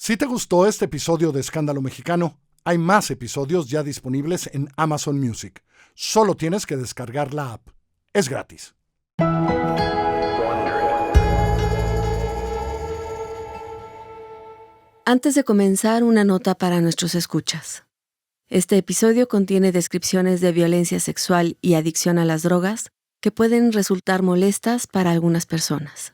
Si te gustó este episodio de Escándalo Mexicano, hay más episodios ya disponibles en Amazon Music. Solo tienes que descargar la app. Es gratis. Antes de comenzar, una nota para nuestros escuchas. Este episodio contiene descripciones de violencia sexual y adicción a las drogas que pueden resultar molestas para algunas personas.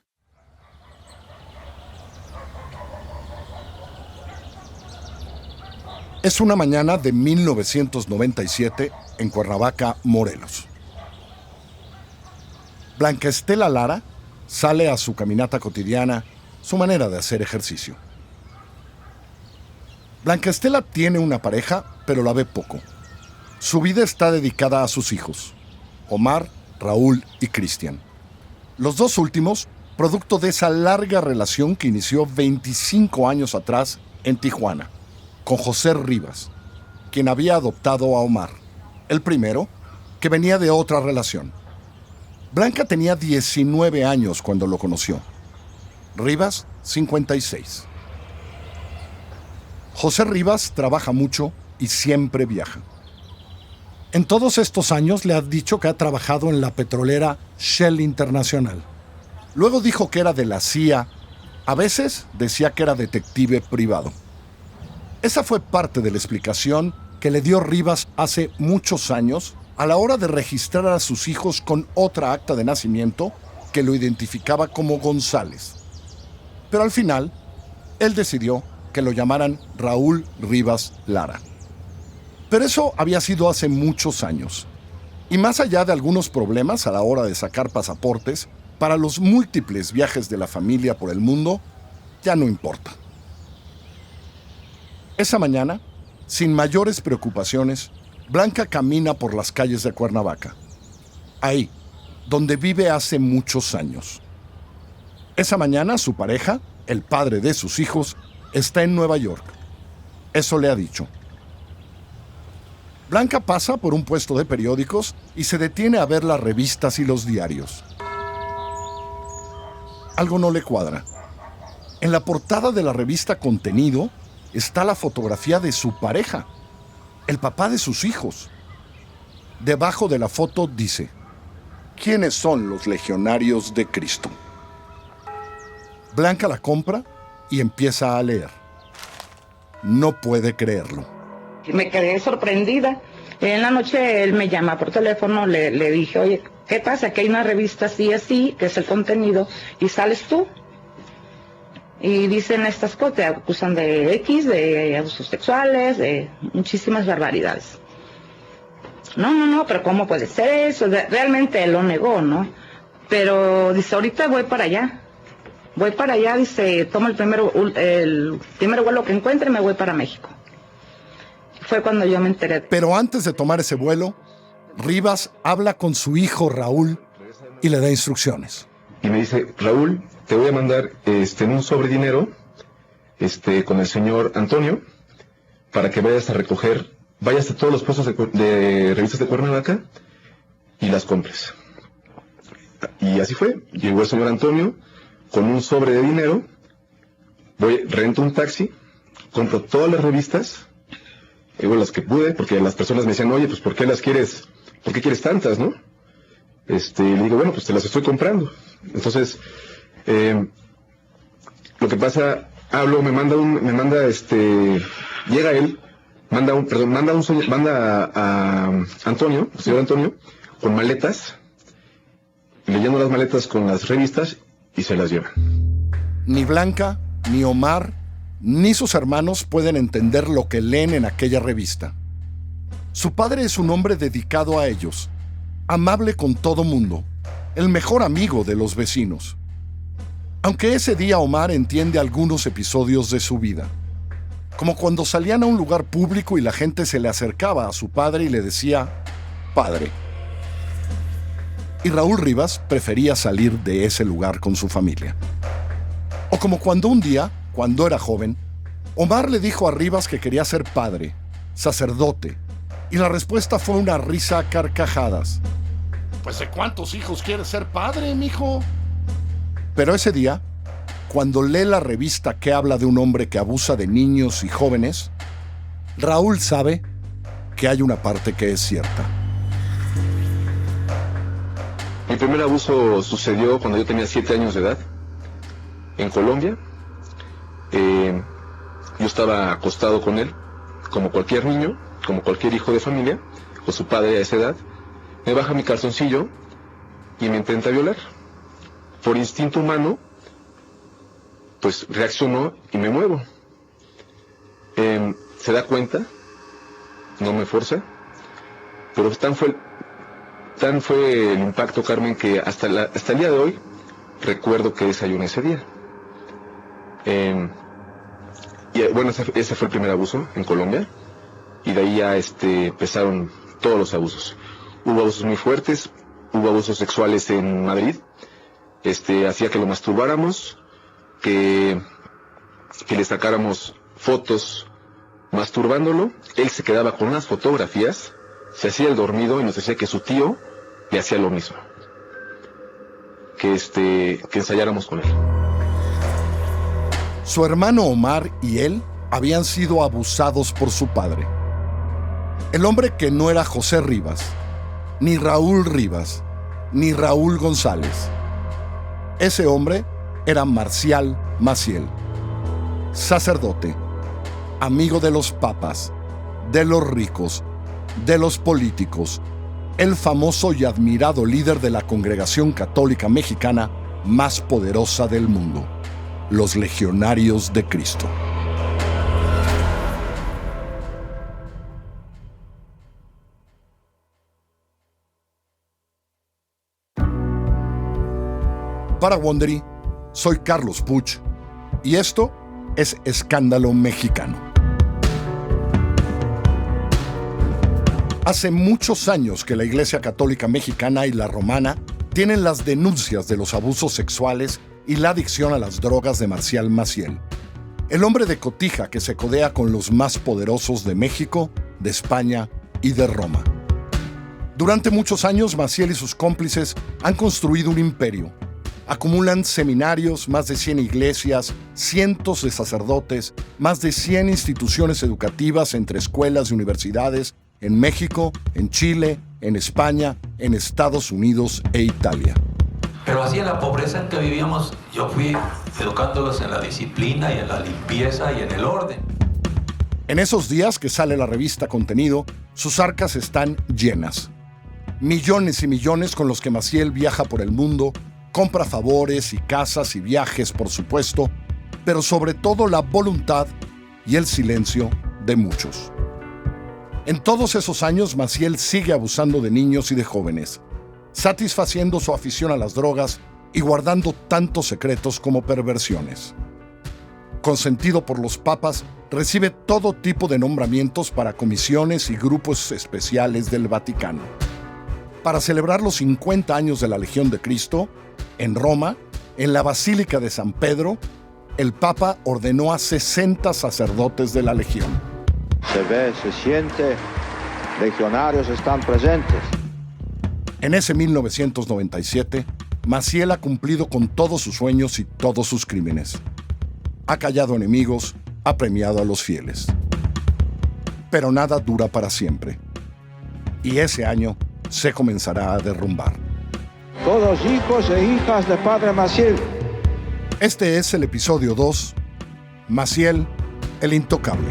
Es una mañana de 1997 en Cuernavaca, Morelos. Blanca Estela Lara sale a su caminata cotidiana, su manera de hacer ejercicio. Blanca Estela tiene una pareja, pero la ve poco. Su vida está dedicada a sus hijos, Omar, Raúl y Cristian. Los dos últimos, producto de esa larga relación que inició 25 años atrás en Tijuana, con José Rivas, quien había adoptado a Omar, el primero, que venía de otra relación. Blanca tenía 19 años cuando lo conoció. Rivas, 56. José Rivas trabaja mucho y siempre viaja. En todos estos años le ha dicho que ha trabajado en la petrolera Shell Internacional. Luego dijo que era de la CIA. A veces decía que era detective privado. Esa fue parte de la explicación que le dio Rivas hace muchos años a la hora de registrar a sus hijos con otra acta de nacimiento que lo identificaba como González. Pero al final, él decidió que lo llamaran Raúl Rivas Lara. Pero eso había sido hace muchos años. Y más allá de algunos problemas a la hora de sacar pasaportes, para los múltiples viajes de la familia por el mundo, ya no importa. Esa mañana, sin mayores preocupaciones, Blanca camina por las calles de Cuernavaca. Ahí, donde vive hace muchos años. Esa mañana, su pareja, el padre de sus hijos, está en Nueva York. Eso le ha dicho. Blanca pasa por un puesto de periódicos y se detiene a ver las revistas y los diarios. Algo no le cuadra. En la portada de la revista Contenido está la fotografía de su pareja, el papá de sus hijos. Debajo de la foto dice: ¿quiénes son los legionarios de Cristo? Blanca la compra y empieza a leer. No puede creerlo. Me quedé sorprendida. En la noche él me llama por teléfono, le dije, oye, ¿qué pasa? Que hay una revista así, que es el Contenido, y sales tú. Y dicen estas cosas, te acusan de X, de abusos sexuales, de muchísimas barbaridades. No, pero ¿cómo puede ser eso? Realmente él lo negó, ¿no? Pero dice, ahorita voy para allá, dice, tomo el primer vuelo que encuentre y me voy para México. Fue cuando yo me enteré. Pero antes de tomar ese vuelo, Rivas habla con su hijo Raúl y le da instrucciones. Y me dice, Raúl, te voy a mandar en un sobre dinero con el señor Antonio para que vayas a recoger, vayas a todos los puestos de revistas de Cuernavaca y las compres. Y así fue. Llegó el señor Antonio con un sobre de dinero, rento un taxi, compro todas las revistas, las que pude, porque las personas me decían, oye, pues ¿por qué quieres tantas, no? Le digo, bueno, pues te las estoy comprando. Entonces, lo que pasa, llega él, manda a Antonio, el señor Antonio, con maletas, le lleno las maletas con las revistas y se las lleva. Ni Blanca, ni Omar, ni sus hermanos pueden entender lo que leen en aquella revista. Su padre es un hombre dedicado a ellos, amable con todo mundo, el mejor amigo de los vecinos. Aunque ese día Omar entiende algunos episodios de su vida, como cuando salían a un lugar público y la gente se le acercaba a su padre y le decía, padre. Y Raúl Rivas prefería salir de ese lugar con su familia. O como cuando un día, cuando era joven, Omar le dijo a Rivas que quería ser padre, sacerdote, y la respuesta fue una risa a carcajadas. Pues ¿de cuántos hijos quieres ser padre, mijo? Pero ese día, cuando lee la revista que habla de un hombre que abusa de niños y jóvenes, Raúl sabe que hay una parte que es cierta. Mi primer abuso sucedió cuando yo tenía 7 años de edad, en Colombia. Yo estaba acostado con él, como cualquier niño, como cualquier hijo de familia, con su padre a esa edad. Me baja mi calzoncillo y me intenta violar. Por instinto humano, pues reaccionó y me muevo. Se da cuenta, no me forza, pero tan fue el impacto, Carmen, que hasta el día de hoy recuerdo que desayuné ese día. Y bueno, ese fue el primer abuso en Colombia, y de ahí ya empezaron todos los abusos. Hubo abusos muy fuertes, hubo abusos sexuales en Madrid. Hacía que lo masturbáramos, que le sacáramos fotos masturbándolo. Él se quedaba con unas fotografías, se hacía el dormido y nos decía que su tío le hacía lo mismo, que ensayáramos con él. Su hermano Omar y él habían sido abusados por su padre. El hombre que no era José Rivas, ni Raúl Rivas, ni Raúl González. Ese hombre era Marcial Maciel, sacerdote, amigo de los papas, de los ricos, de los políticos, el famoso y admirado líder de la congregación católica mexicana más poderosa del mundo, los Legionarios de Cristo. Para Wondery, soy Carlos Puch y esto es Escándalo Mexicano. Hace muchos años que la Iglesia Católica Mexicana y la Romana tienen las denuncias de los abusos sexuales y la adicción a las drogas de Marcial Maciel, el hombre de cotija que se codea con los más poderosos de México, de España y de Roma. Durante muchos años, Maciel y sus cómplices han construido un imperio. Acumulan seminarios, más de 100 iglesias, cientos de sacerdotes, más de 100 instituciones educativas entre escuelas y universidades en México, en Chile, en España, en Estados Unidos e Italia. Pero así en la pobreza en que vivíamos, yo fui educándolos en la disciplina y en la limpieza y en el orden. En esos días que sale la revista Contenido, sus arcas están llenas. Millones y millones con los que Maciel viaja por el mundo, compra favores y casas y viajes, por supuesto, pero sobre todo la voluntad y el silencio de muchos. En todos esos años, Maciel sigue abusando de niños y de jóvenes, satisfaciendo su afición a las drogas y guardando tantos secretos como perversiones. Consentido por los papas, recibe todo tipo de nombramientos para comisiones y grupos especiales del Vaticano. Para celebrar los 50 años de la Legión de Cristo, en Roma, en la Basílica de San Pedro, el Papa ordenó a 60 sacerdotes de la Legión. Se ve, se siente, legionarios están presentes. En ese 1997, Maciel ha cumplido con todos sus sueños y todos sus crímenes. Ha callado enemigos, ha premiado a los fieles. Pero nada dura para siempre. Y ese año se comenzará a derrumbar. Todos hijos e hijas de Padre Maciel. Este es el episodio 2, Maciel, el Intocable.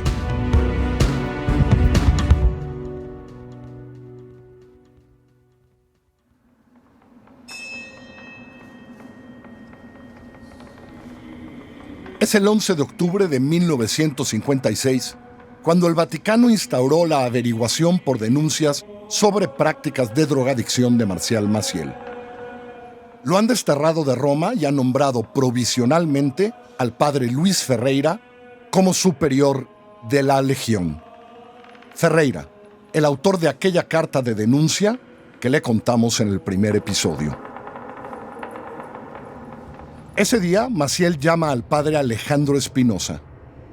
Es el 11 de octubre de 1956, cuando el Vaticano instauró la averiguación por denuncias sobre prácticas de drogadicción de Marcial Maciel. Lo han desterrado de Roma y han nombrado provisionalmente al padre Luis Ferreira como superior de la Legión. Ferreira, el autor de aquella carta de denuncia que le contamos en el primer episodio. Ese día, Maciel llama al padre Alejandro Espinosa,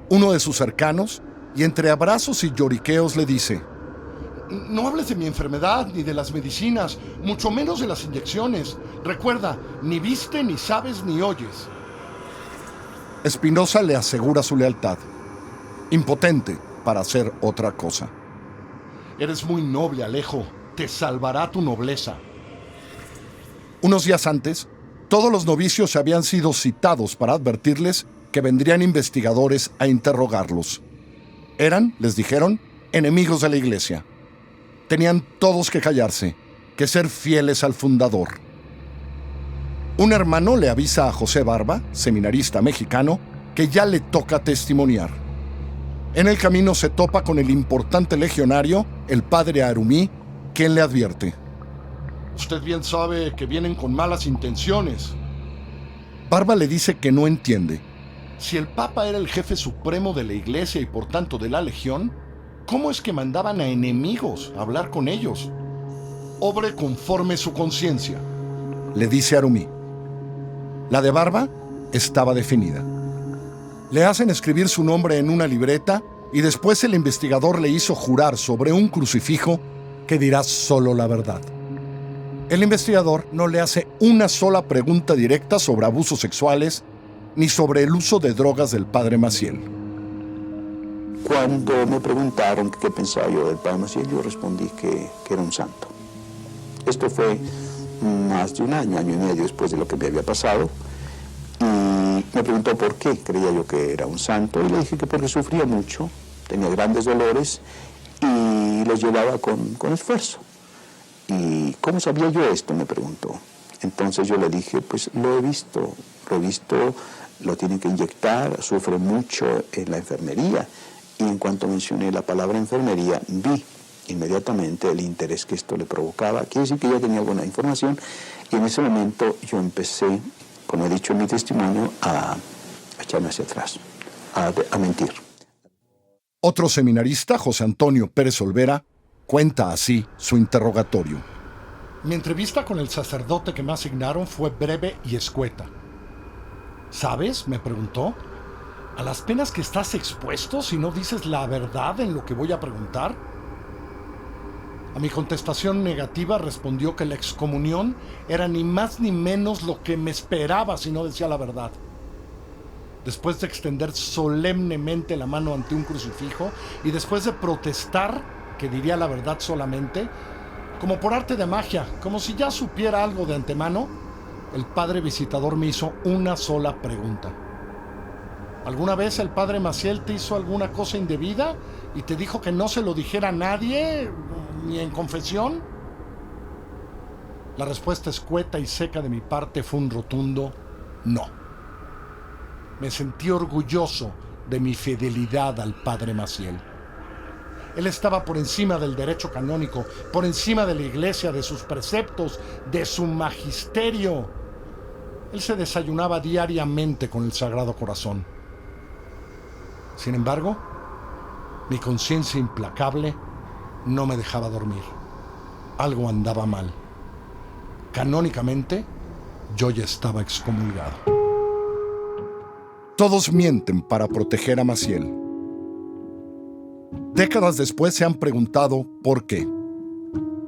uno de sus cercanos, y entre abrazos y lloriqueos le dice: «No hables de mi enfermedad ni de las medicinas, mucho menos de las inyecciones. Recuerda, ni viste, ni sabes, ni oyes». Espinosa le asegura su lealtad, impotente para hacer otra cosa. Eres muy noble, Alejo. Te salvará tu nobleza. Unos días antes, todos los novicios habían sido citados para advertirles que vendrían investigadores a interrogarlos. Eran, les dijeron, enemigos de la iglesia. Tenían todos que callarse, que ser fieles al fundador. Un hermano le avisa a José Barba, seminarista mexicano, que ya le toca testimoniar. En el camino se topa con el importante legionario, el padre Arumí, quien le advierte: usted bien sabe que vienen con malas intenciones. Barba le dice que no entiende. Si el Papa era el jefe supremo de la iglesia y por tanto de la legión, ¿cómo es que mandaban a enemigos a hablar con ellos? Obre conforme su conciencia, le dice Arumí. La de Barba estaba definida. Le hacen escribir su nombre en una libreta y después el investigador le hizo jurar sobre un crucifijo que dirá solo la verdad. El investigador no le hace una sola pregunta directa sobre abusos sexuales ni sobre el uso de drogas del padre Maciel. Cuando me preguntaron qué pensaba yo del padre Maciel, yo respondí que era un santo. Esto fue más de un año y medio después de lo que me había pasado. Y me preguntó por qué creía yo que era un santo. Y le dije que porque sufría mucho, tenía grandes dolores y los llevaba con esfuerzo. ¿Y cómo sabía yo esto?, me preguntó. Entonces yo le dije, pues lo he visto, lo tienen que inyectar, sufre mucho en la enfermería. Y en cuanto mencioné la palabra enfermería, vi inmediatamente el interés que esto le provocaba. Quiere decir que ya tenía buena información y en ese momento yo empecé, como he dicho en mi testimonio, a echarme hacia atrás, a mentir. Otro seminarista, José Antonio Pérez Olvera, cuenta así su interrogatorio. Mi entrevista con el sacerdote que me asignaron fue breve y escueta. ¿Sabes?, me preguntó, ¿a las penas que estás expuesto si no dices la verdad en lo que voy a preguntar? A mi contestación negativa respondió que la excomunión era ni más ni menos lo que me esperaba si no decía la verdad. Después de extender solemnemente la mano ante un crucifijo y después de protestar que diría la verdad solamente, como por arte de magia, como si ya supiera algo de antemano, el padre visitador me hizo una sola pregunta. ¿Alguna vez el padre Maciel te hizo alguna cosa indebida y te dijo que no se lo dijera a nadie, ni en confesión? La respuesta escueta y seca de mi parte fue un rotundo no. Me sentí orgulloso de mi fidelidad al padre Maciel. Él estaba por encima del derecho canónico, por encima de la iglesia, de sus preceptos, de su magisterio. Él se desayunaba diariamente con el Sagrado Corazón. Sin embargo, mi conciencia implacable no me dejaba dormir. Algo andaba mal. Canónicamente, yo ya estaba excomulgado. Todos mienten para proteger a Maciel. Décadas después se han preguntado por qué.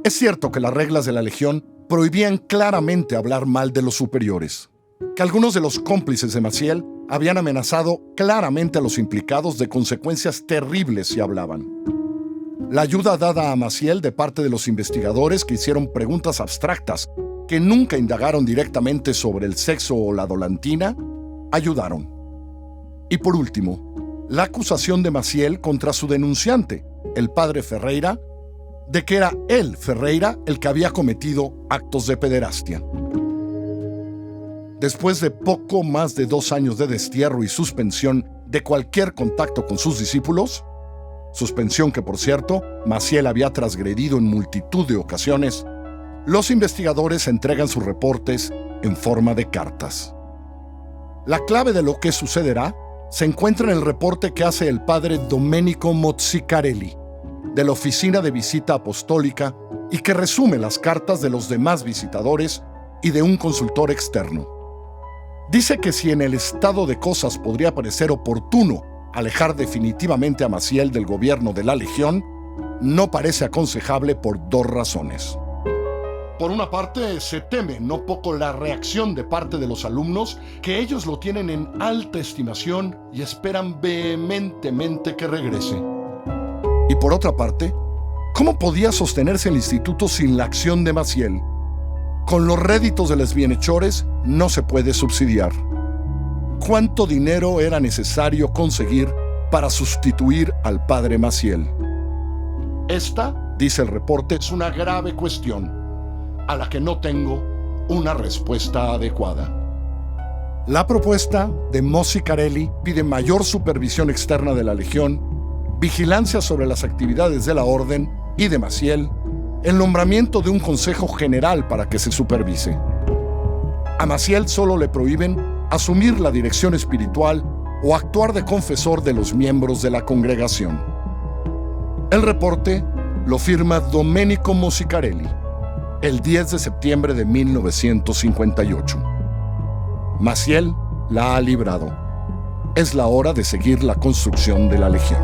Es cierto que las reglas de la Legión prohibían claramente hablar mal de los superiores, que algunos de los cómplices de Maciel habían amenazado claramente a los implicados de consecuencias terribles si hablaban. La ayuda dada a Maciel de parte de los investigadores que hicieron preguntas abstractas que nunca indagaron directamente sobre el sexo o la dolantina, ayudaron. Y por último, la acusación de Maciel contra su denunciante, el padre Ferreira, de que era él, Ferreira, el que había cometido actos de pederastia. Después de poco más de 2 años de destierro y suspensión de cualquier contacto con sus discípulos, suspensión que, por cierto, Maciel había transgredido en multitud de ocasiones, los investigadores entregan sus reportes en forma de cartas. La clave de lo que sucederá se encuentra en el reporte que hace el padre Domenico Mozzicarelli, de la Oficina de Visita Apostólica, y que resume las cartas de los demás visitadores y de un consultor externo. Dice que si en el estado de cosas podría parecer oportuno alejar definitivamente a Maciel del gobierno de la Legión, no parece aconsejable por 2 razones. Por una parte, se teme no poco la reacción de parte de los alumnos, que ellos lo tienen en alta estimación y esperan vehementemente que regrese. Y por otra parte, ¿cómo podía sostenerse el instituto sin la acción de Maciel? Con los réditos de los bienhechores no se puede subsidiar. ¿Cuánto dinero era necesario conseguir para sustituir al padre Maciel? Esta, dice el reporte, es una grave cuestión a la que no tengo una respuesta adecuada. La propuesta de Mosicarelli pide mayor supervisión externa de la Legión, vigilancia sobre las actividades de la Orden y de Maciel, el nombramiento de un Consejo General para que se supervise. A Maciel solo le prohíben asumir la dirección espiritual o actuar de confesor de los miembros de la congregación. El reporte lo firma Domenico Mosicarelli el 10 de septiembre de 1958. Maciel la ha librado. Es la hora de seguir la construcción de la Legión.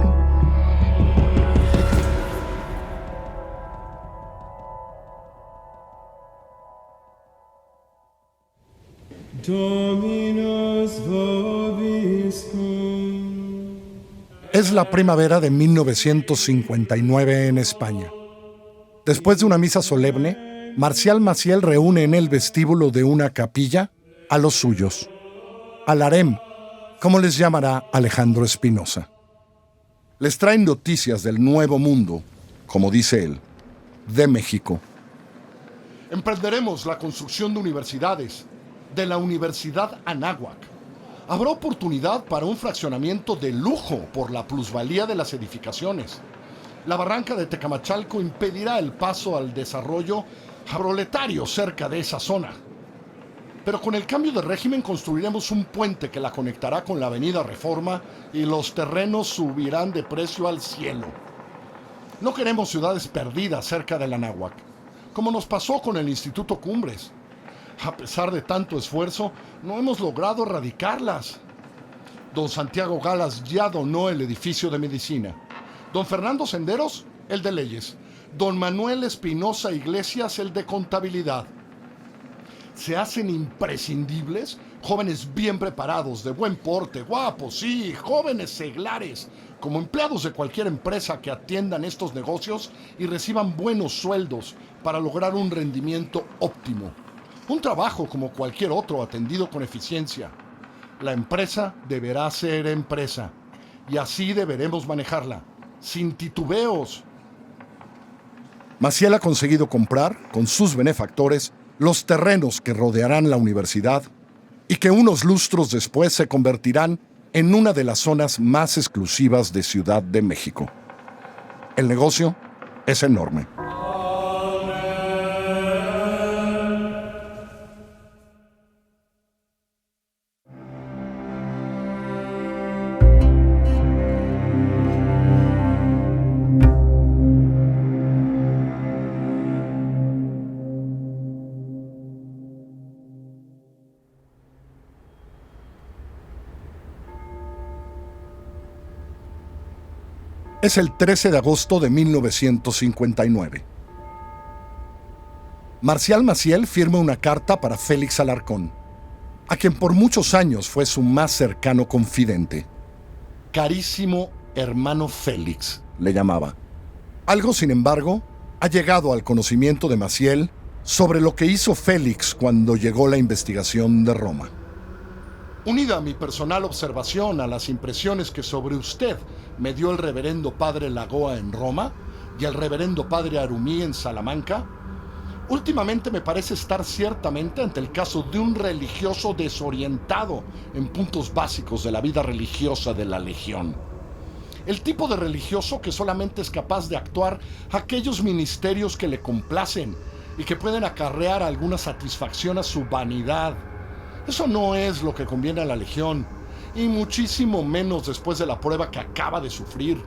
Es la primavera de 1959 en España. Después de una misa solemne, Marcial Maciel reúne en el vestíbulo de una capilla a los suyos, al harem, como les llamará Alejandro Espinosa. Les traen noticias del nuevo mundo, como dice él, de México. Emprenderemos la construcción de universidades, de la Universidad Anáhuac. Habrá oportunidad para un fraccionamiento de lujo por la plusvalía de las edificaciones. La barranca de Tecamachalco impedirá el paso al desarrollo proletario cerca de esa zona. Pero con el cambio de régimen construiremos un puente que la conectará con la avenida Reforma y los terrenos subirán de precio al cielo. No queremos ciudades perdidas cerca del Anáhuac, como nos pasó con el Instituto Cumbres. A pesar de tanto esfuerzo, no hemos logrado erradicarlas. Don Santiago Galas ya donó el edificio de medicina. Don Fernando Senderos, el de leyes. Don Manuel Espinosa Iglesias, el de contabilidad. Se hacen imprescindibles jóvenes bien preparados, de buen porte, guapos, sí, jóvenes seglares, como empleados de cualquier empresa que atiendan estos negocios y reciban buenos sueldos para lograr un rendimiento óptimo. Un trabajo como cualquier otro atendido con eficiencia. La empresa deberá ser empresa y así deberemos manejarla, sin titubeos. Maciel ha conseguido comprar, con sus benefactores, los terrenos que rodearán la universidad y que unos lustros después se convertirán en una de las zonas más exclusivas de Ciudad de México. El negocio es enorme. Es el 13 de agosto de 1959. Marcial Maciel firma una carta para Félix Alarcón, a quien por muchos años fue su más cercano confidente. Carísimo hermano Félix, le llamaba. Algo, sin embargo, ha llegado al conocimiento de Maciel sobre lo que hizo Félix cuando llegó la investigación de Roma. Unida a mi personal observación a las impresiones que sobre usted me dio el reverendo padre Lagoa en Roma y el reverendo padre Arumí en Salamanca, últimamente me parece estar ciertamente ante el caso de un religioso desorientado en puntos básicos de la vida religiosa de la Legión. El tipo de religioso que solamente es capaz de actuar aquellos ministerios que le complacen y que pueden acarrear alguna satisfacción a su vanidad. Eso no es lo que conviene a la Legión, y muchísimo menos después de la prueba que acaba de sufrir.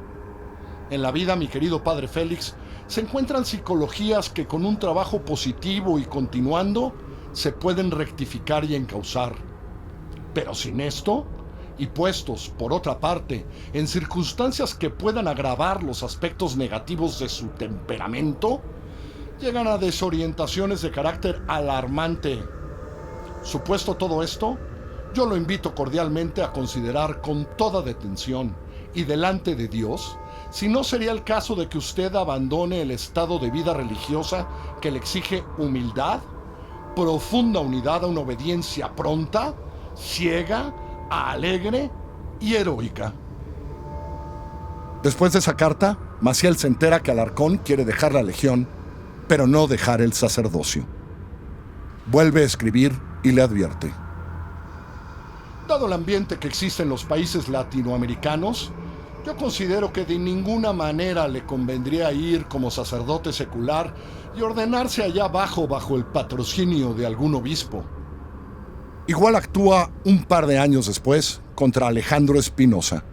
En la vida, mi querido padre Félix, se encuentran psicologías que con un trabajo positivo y continuando se pueden rectificar y encauzar. Pero sin esto, y puestos, por otra parte, en circunstancias que puedan agravar los aspectos negativos de su temperamento, llegan a desorientaciones de carácter alarmante. Supuesto todo esto, yo lo invito cordialmente a considerar con toda detención y delante de Dios si no sería el caso de que usted abandone el estado de vida religiosa que le exige humildad, profunda unidad a una obediencia pronta, ciega, alegre y heroica. Después de esa carta, Maciel se entera que Alarcón quiere dejar la legión, pero no dejar el sacerdocio. Vuelve a escribir y le advierte: dado el ambiente que existe en los países latinoamericanos, yo considero que de ninguna manera le convendría ir como sacerdote secular y ordenarse allá abajo bajo el patrocinio de algún obispo. Igual actúa un par de años después contra Alejandro Espinosa,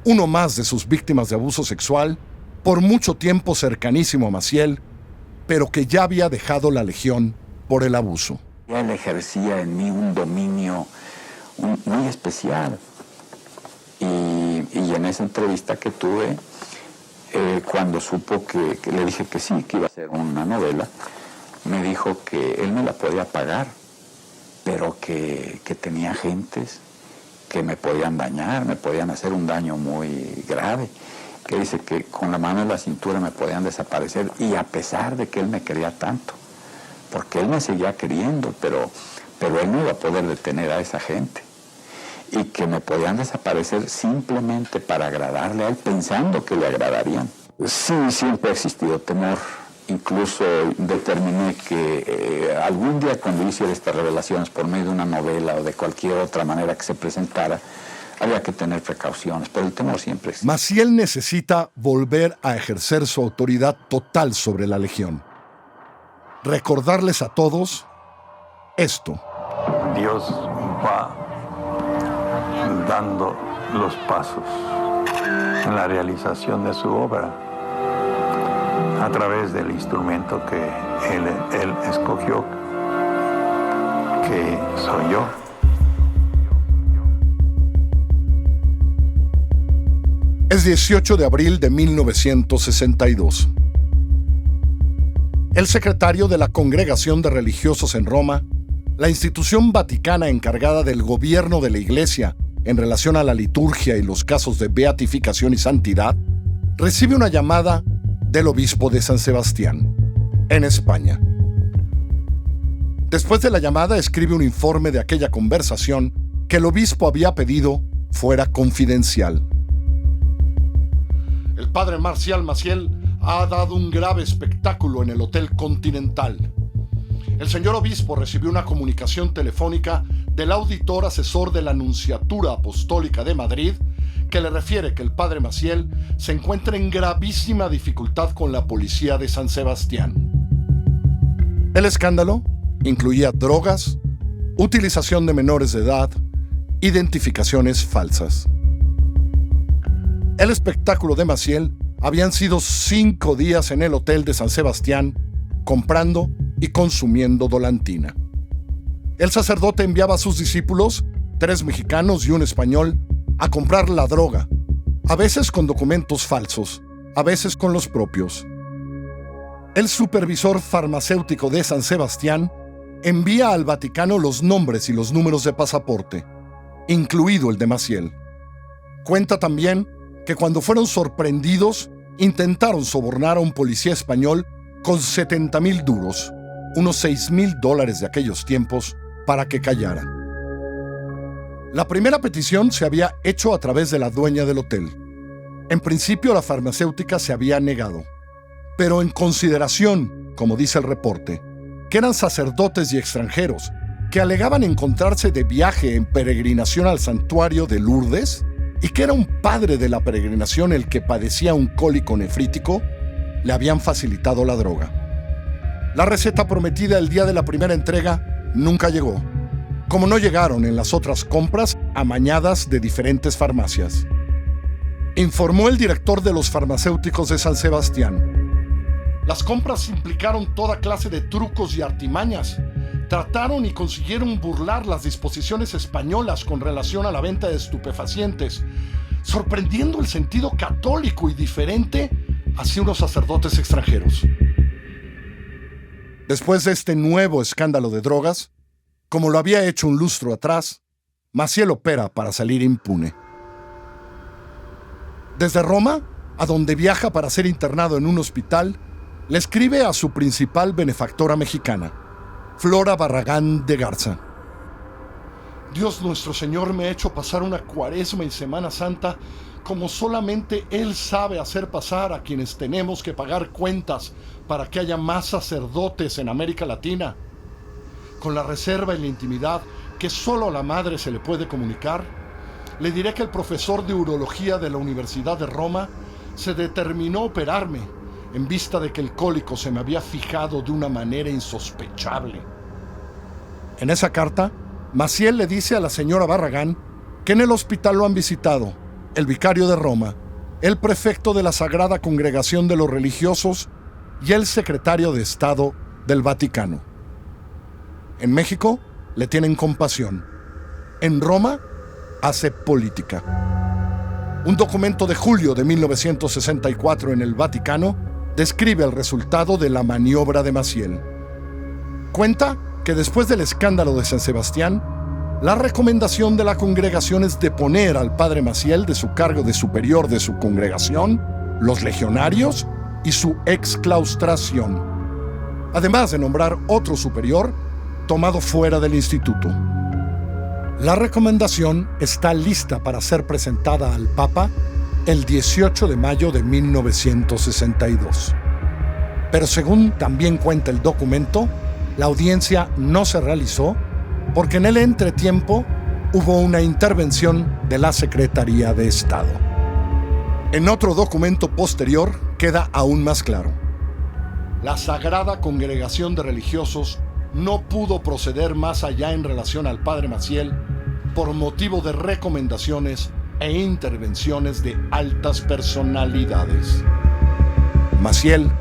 uno más de sus víctimas de abuso sexual, por mucho tiempo cercanísimo a Maciel, pero que ya había dejado la legión por el abuso. Él ejercía en mí un dominio muy especial. Y en esa entrevista que tuve, cuando supo que le dije que sí, que iba a hacer una novela, me dijo que él me la podía pagar, pero que tenía gentes que me podían dañar, me podían hacer un daño muy grave, que dice que con la mano en la cintura me podían desaparecer, y a pesar de que él me quería tanto, porque él me seguía queriendo, pero él no iba a poder detener a esa gente, y que me podían desaparecer simplemente para agradarle a él, pensando que le agradarían. Sí, siempre ha existido temor. Incluso determiné que algún día, cuando yo hiciera estas revelaciones por medio de una novela o de cualquier otra manera que se presentara, había que tener precauciones, pero el temor siempre existe. Maciel necesita volver a ejercer su autoridad total sobre la legión. Recordarles a todos esto: Dios va dando los pasos en la realización de su obra a través del instrumento que él escogió, que soy yo. Es 18 de abril de 1962. El secretario de la Congregación de Religiosos en Roma, la institución vaticana encargada del gobierno de la Iglesia en relación a la liturgia y los casos de beatificación y santidad, recibe una llamada del obispo de San Sebastián, en España. Después de la llamada, escribe un informe de aquella conversación que el obispo había pedido fuera confidencial. El padre Marcial Maciel ha dado un grave espectáculo en el Hotel Continental. El señor obispo recibió una comunicación telefónica del auditor asesor de la Nunciatura Apostólica de Madrid, que le refiere que el padre Maciel se encuentra en gravísima dificultad con la policía de San Sebastián. El escándalo incluía drogas, utilización de menores de edad, identificaciones falsas. El espectáculo de Maciel habían sido 5 días en el hotel de San Sebastián, comprando y consumiendo dolantina. El sacerdote enviaba a sus discípulos, 3 mexicanos y un español, a comprar la droga, a veces con documentos falsos, a veces con los propios. El supervisor farmacéutico de San Sebastián envía al Vaticano los nombres y los números de pasaporte, incluido el de Maciel. Cuenta también que cuando fueron sorprendidos, intentaron sobornar a un policía español con 70,000 duros, unos $6,000 de aquellos tiempos, para que callaran. La primera petición se había hecho a través de la dueña del hotel. En principio, la farmacéutica se había negado, pero en consideración, como dice el reporte, que eran sacerdotes y extranjeros que alegaban encontrarse de viaje en peregrinación al santuario de Lourdes y que era un padre de la peregrinación el que padecía un cólico nefrítico, le habían facilitado la droga. La receta prometida el día de la primera entrega nunca llegó, como no llegaron en las otras compras amañadas de diferentes farmacias. Informó el director de los farmacéuticos de San Sebastián. Las compras implicaron toda clase de trucos y artimañas. Trataron y consiguieron burlar las disposiciones españolas con relación a la venta de estupefacientes, sorprendiendo el sentido católico y diferente hacia unos sacerdotes extranjeros. Después de este nuevo escándalo de drogas, como lo había hecho un lustro atrás, Maciel opera para salir impune. Desde Roma, a donde viaja para ser internado en un hospital, le escribe a su principal benefactora mexicana, Flora Barragán de Garza. Dios nuestro Señor me ha hecho pasar una Cuaresma y Semana Santa como solamente Él sabe hacer pasar a quienes tenemos que pagar cuentas para que haya más sacerdotes en América Latina. Con la reserva y la intimidad que solo a la madre se le puede comunicar, le diré que el profesor de urología de la Universidad de Roma se determinó a operarme en vista de que el cólico se me había fijado de una manera insospechable. En esa carta, Maciel le dice a la señora Barragán que en el hospital lo han visitado el vicario de Roma, el prefecto de la Sagrada Congregación de los Religiosos y el secretario de Estado del Vaticano. En México le tienen compasión. En Roma hace política. Un documento de julio de 1964 en el Vaticano describe el resultado de la maniobra de Maciel. Cuenta que después del escándalo de San Sebastián, la recomendación de la congregación es deponer al padre Maciel de su cargo de superior de su congregación, los legionarios y su exclaustración, además de nombrar otro superior tomado fuera del instituto. La recomendación está lista para ser presentada al Papa el 18 de mayo de 1962. Pero según también cuenta el documento, la audiencia no se realizó porque en el entretiempo hubo una intervención de la Secretaría de Estado. En otro documento posterior queda aún más claro. La Sagrada Congregación de Religiosos no pudo proceder más allá en relación al padre Maciel por motivo de recomendaciones e intervenciones de altas personalidades. Maciel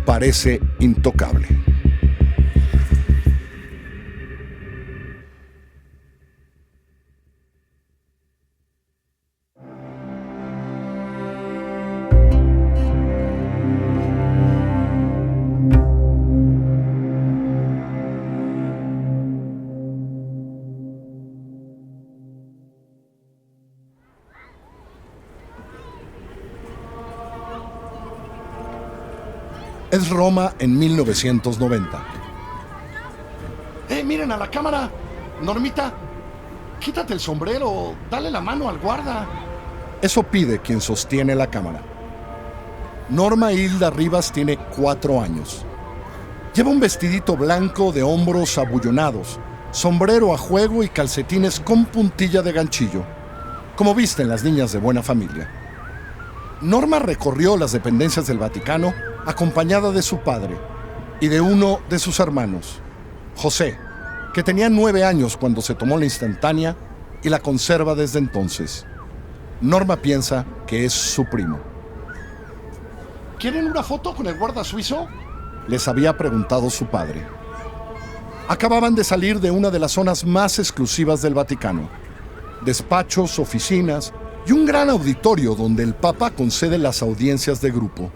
parece intocable. Es Roma en 1990. ¡Miren a la cámara! Normita, quítate el sombrero, dale la mano al guarda. Eso pide quien sostiene la cámara. Norma Hilda Rivas tiene 4 años. Lleva un vestidito blanco de hombros abullonados, sombrero a juego y calcetines con puntilla de ganchillo, como visten las niñas de buena familia. Norma recorrió las dependencias del Vaticano acompañada de su padre y de uno de sus hermanos, José, que tenía 9 años cuando se tomó la instantánea y la conserva desde entonces. Norma piensa que es su primo. ¿Quieren una foto con el guarda suizo?, les había preguntado su padre. Acababan de salir de una de las zonas más exclusivas del Vaticano. Despachos, oficinas y un gran auditorio donde el Papa concede las audiencias de grupo.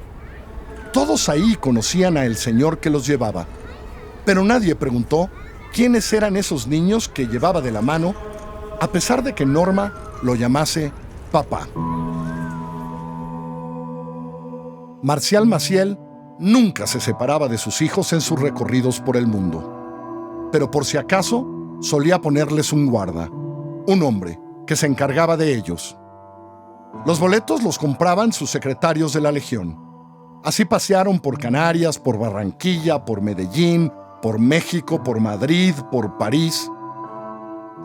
Todos ahí conocían a el señor que los llevaba, pero nadie preguntó quiénes eran esos niños que llevaba de la mano, a pesar de que Norma lo llamase papá. Marcial Maciel nunca se separaba de sus hijos en sus recorridos por el mundo, pero por si acaso solía ponerles un guarda, un hombre que se encargaba de ellos. Los boletos los compraban sus secretarios de la Legión. Así pasearon por Canarias, por Barranquilla, por Medellín, por México, por Madrid, por París.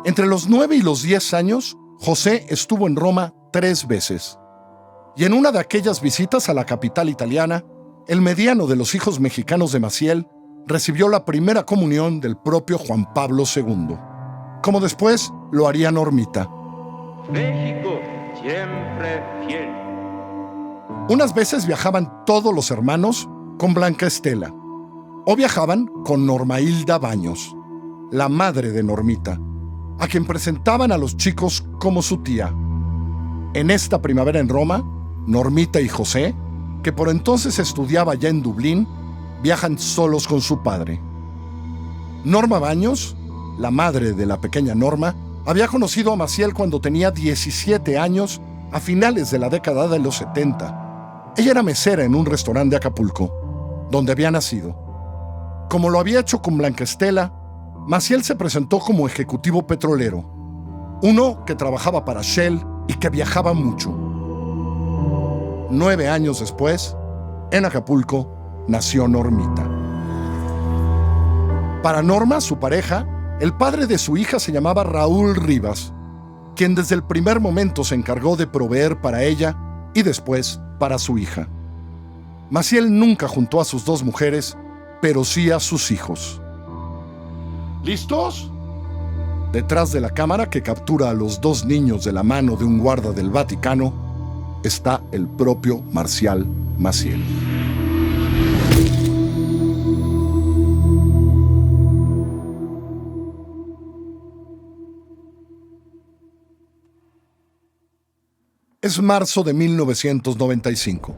Entre los 9 y los 10 años, José estuvo en Roma 3 veces. Y en una de aquellas visitas a la capital italiana, el mediano de los hijos mexicanos de Maciel recibió la primera comunión del propio Juan Pablo II, como después lo haría Normita. México, siempre fiel. Unas veces viajaban todos los hermanos con Blanca Estela, o viajaban con Norma Hilda Baños, la madre de Normita, a quien presentaban a los chicos como su tía. En esta primavera en Roma, Normita y José, que por entonces estudiaba ya en Dublín, viajan solos con su padre. Norma Baños, la madre de la pequeña Norma, había conocido a Maciel cuando tenía 17 años a finales de la década de los 70. Ella era mesera en un restaurante de Acapulco, donde había nacido. Como lo había hecho con Blanca Estela, Maciel se presentó como ejecutivo petrolero, uno que trabajaba para Shell y que viajaba mucho. 9 años después, en Acapulco, nació Normita. Para Norma, su pareja, el padre de su hija se llamaba Raúl Rivas, quien desde el primer momento se encargó de proveer para ella y después para su hija. Maciel nunca juntó a sus 2 mujeres, pero sí a sus hijos. ¿Listos? Detrás de la cámara que captura a los 2 niños de la mano de un guarda del Vaticano está el propio Marcial Maciel. Es marzo de 1995.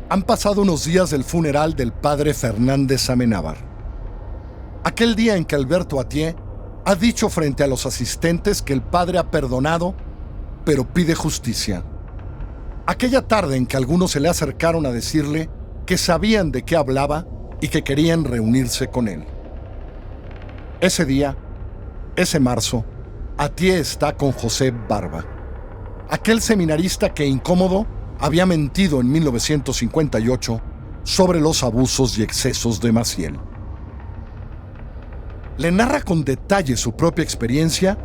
Han pasado unos días del funeral del padre Fernández Amenábar. Aquel día en que Alberto Atié ha dicho frente a los asistentes que el padre ha perdonado, pero pide justicia. Aquella tarde en que algunos se le acercaron a decirle que sabían de qué hablaba y que querían reunirse con él. Ese día, ese marzo, Atié está con José Barba, aquel seminarista que, incómodo, había mentido en 1958 sobre los abusos y excesos de Maciel. Le narra con detalle su propia experiencia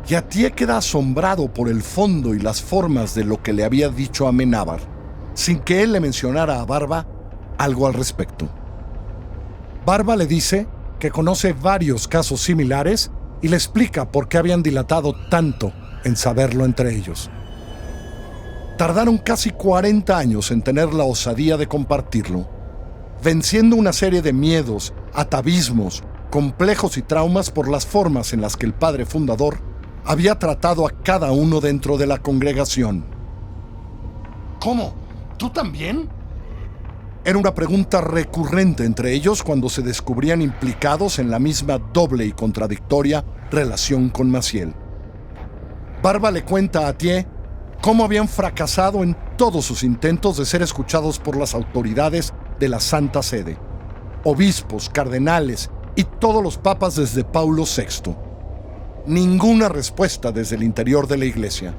y Atié queda asombrado por el fondo y las formas de lo que le había dicho Amenábar, sin que él le mencionara a Barba algo al respecto. Barba le dice que conoce varios casos similares y le explica por qué habían dilatado tanto en saberlo entre ellos. Tardaron casi 40 años en tener la osadía de compartirlo, venciendo una serie de miedos, atavismos, complejos y traumas por las formas en las que el padre fundador había tratado a cada uno dentro de la congregación. ¿Cómo? ¿Tú también? Era una pregunta recurrente entre ellos cuando se descubrían implicados en la misma doble y contradictoria relación con Maciel. Barba le cuenta a Atié cómo habían fracasado en todos sus intentos de ser escuchados por las autoridades de la Santa Sede, obispos, cardenales y todos los papas desde Paulo VI. Ninguna respuesta desde el interior de la iglesia.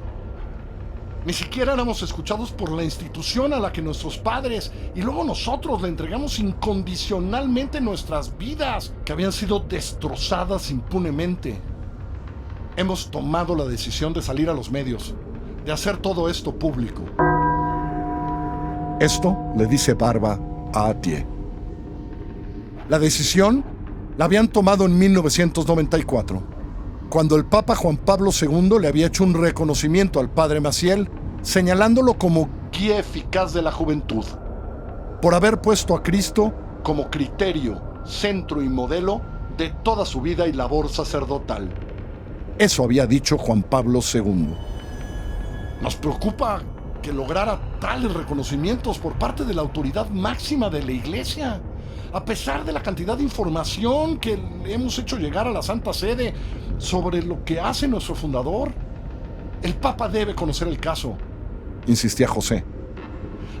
Ni siquiera éramos escuchados por la institución a la que nuestros padres y luego nosotros le entregamos incondicionalmente nuestras vidas, que habían sido destrozadas impunemente. Hemos tomado la decisión de salir a los medios, de hacer todo esto público. Esto le dice Barba a Atié. La decisión la habían tomado en 1994, cuando el Papa Juan Pablo II le había hecho un reconocimiento al padre Maciel, señalándolo como guía eficaz de la juventud, por haber puesto a Cristo como criterio, centro y modelo de toda su vida y labor sacerdotal. Eso había dicho Juan Pablo II. Nos preocupa que lograra tales reconocimientos por parte de la autoridad máxima de la Iglesia, a pesar de la cantidad de información que le hemos hecho llegar a la Santa Sede sobre lo que hace nuestro fundador. El Papa debe conocer el caso, insistía José.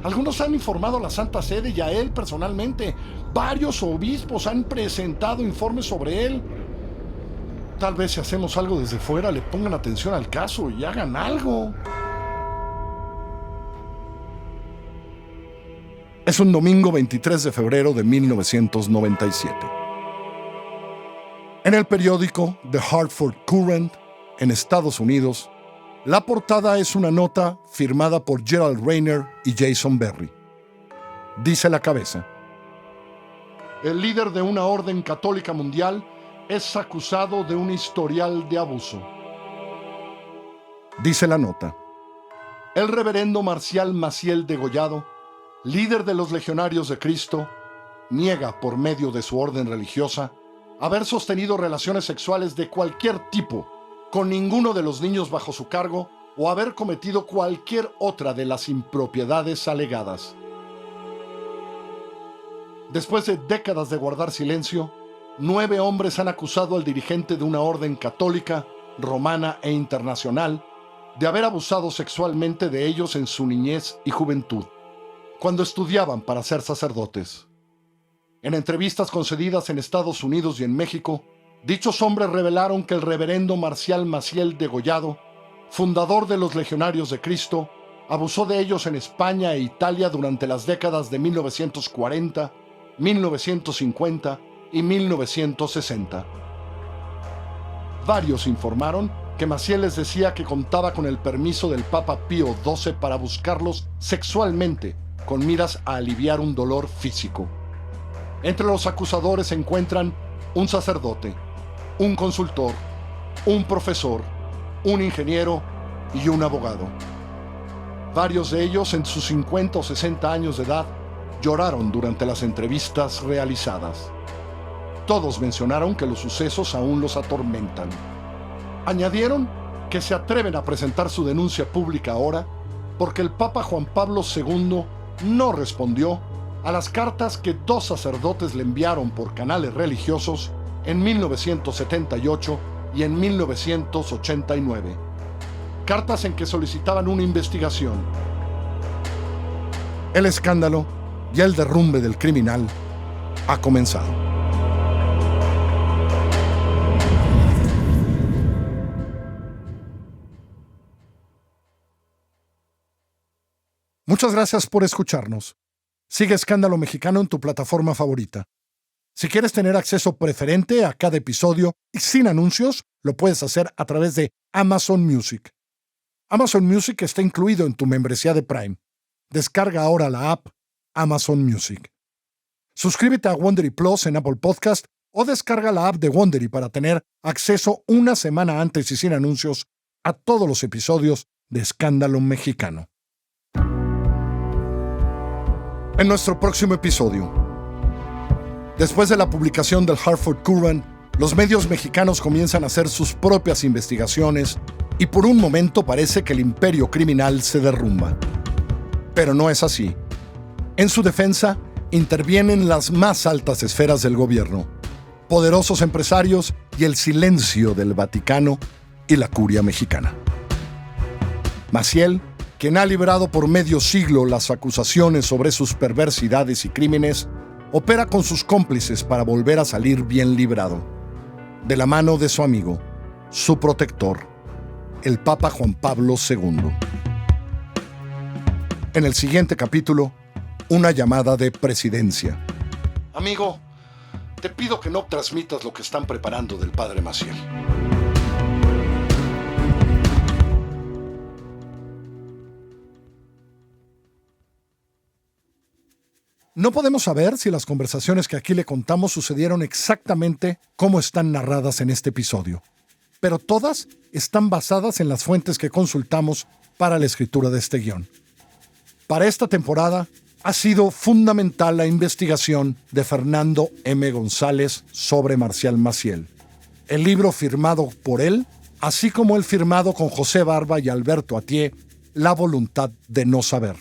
Algunos han informado a la Santa Sede y a él personalmente. Varios obispos han presentado informes sobre él. Tal vez si hacemos algo desde fuera le pongan atención al caso y hagan algo. Es un domingo 23 de febrero de 1997. En el periódico The Hartford Courant, en Estados Unidos, la portada es una nota firmada por Gerald Rayner y Jason Berry. Dice la cabeza: el líder de una orden católica mundial es acusado de un historial de abuso. Dice la nota: el reverendo Marcial Maciel Degollado, líder de los Legionarios de Cristo, niega por medio de su orden religiosa haber sostenido relaciones sexuales de cualquier tipo con ninguno de los niños bajo su cargo o haber cometido cualquier otra de las impropiedades alegadas. Después de décadas de guardar silencio, 9 hombres han acusado al dirigente de una orden católica, romana e internacional de haber abusado sexualmente de ellos en su niñez y juventud, cuando estudiaban para ser sacerdotes. En entrevistas concedidas en Estados Unidos y en México, dichos hombres revelaron que el reverendo Marcial Maciel Degollado, fundador de los Legionarios de Cristo, abusó de ellos en España e Italia durante las décadas de 1940, 1950 y 1960. Varios informaron que Maciel les decía que contaba con el permiso del Papa Pío XII para buscarlos sexualmente, con miras a aliviar un dolor físico. Entre los acusadores se encuentran un sacerdote, un consultor, un profesor, un ingeniero y un abogado. Varios de ellos, en sus 50 o 60 años de edad, lloraron durante las entrevistas realizadas. Todos mencionaron que los sucesos aún los atormentan. Añadieron que se atreven a presentar su denuncia pública ahora porque el Papa Juan Pablo II no respondió a las cartas que 2 sacerdotes le enviaron por canales religiosos en 1978 y en 1989. Cartas en que solicitaban una investigación. El escándalo y el derrumbe del criminal ha comenzado. Muchas gracias por escucharnos. Sigue Escándalo Mexicano en tu plataforma favorita. Si quieres tener acceso preferente a cada episodio y sin anuncios, lo puedes hacer a través de Amazon Music. Amazon Music está incluido en tu membresía de Prime. Descarga ahora la app Amazon Music. Suscríbete a Wondery Plus en Apple Podcast o descarga la app de Wondery para tener acceso una semana antes y sin anuncios a todos los episodios de Escándalo Mexicano. En nuestro próximo episodio, después de la publicación del Hartford Courant, los medios mexicanos comienzan a hacer sus propias investigaciones y por un momento parece que el imperio criminal se derrumba. Pero no es así. En su defensa, intervienen las más altas esferas del gobierno, poderosos empresarios y el silencio del Vaticano y la curia mexicana. Maciel, quien ha librado por medio siglo las acusaciones sobre sus perversidades y crímenes, opera con sus cómplices para volver a salir bien librado, de la mano de su amigo, su protector, el Papa Juan Pablo II. En el siguiente capítulo, una llamada de presidencia. Amigo, te pido que no transmitas lo que están preparando del padre Maciel. No podemos saber si las conversaciones que aquí le contamos sucedieron exactamente como están narradas en este episodio, pero todas están basadas en las fuentes que consultamos para la escritura de este guión. Para esta temporada ha sido fundamental la investigación de Fernando M. González sobre Marcial Maciel, el libro firmado por él, así como el firmado con José Barba y Alberto Atié, La voluntad de no saber,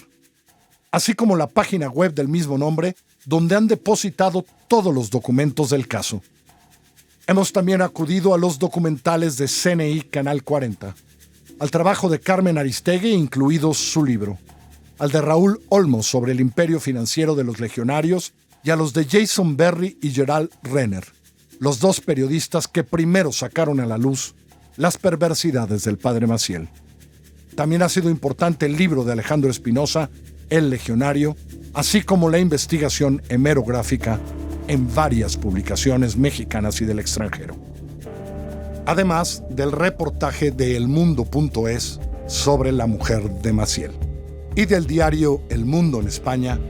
así como la página web del mismo nombre, donde han depositado todos los documentos del caso. Hemos también acudido a los documentales de CNI Canal 40, al trabajo de Carmen Aristegui, incluido su libro, al de Raúl Olmos sobre el imperio financiero de los legionarios y a los de Jason Berry y Gerald Renner, los 2 periodistas que primero sacaron a la luz las perversidades del padre Maciel. También ha sido importante el libro de Alejandro Espinosa, El Legionario, así como la investigación hemerográfica en varias publicaciones mexicanas y del extranjero. Además del reportaje de elmundo.es sobre la mujer de Maciel y del diario El Mundo en España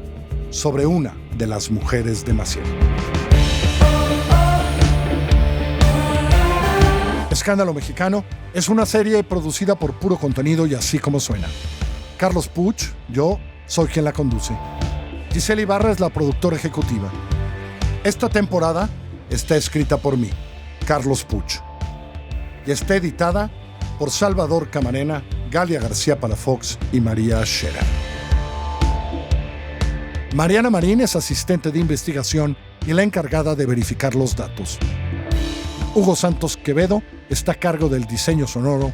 sobre una de las mujeres de Maciel. Escándalo Mexicano es una serie producida por Puro Contenido y Así Como Suena. Carlos Puch, yo, soy quien la conduce. Giselle Ibarra es la productora ejecutiva. Esta temporada está escrita por mí, Carlos Puch, y está editada por Salvador Camarena, Galia García Palafox y María Scherer. Mariana Marín es asistente de investigación y la encargada de verificar los datos. Hugo Santos Quevedo está a cargo del diseño sonoro.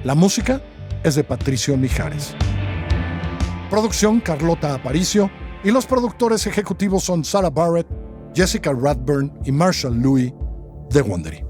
La música es de Patricio Mijares. Producción Carlota Aparicio y los productores ejecutivos son Sarah Barrett, Jessica Radburn y Marshall Louis de Wondery.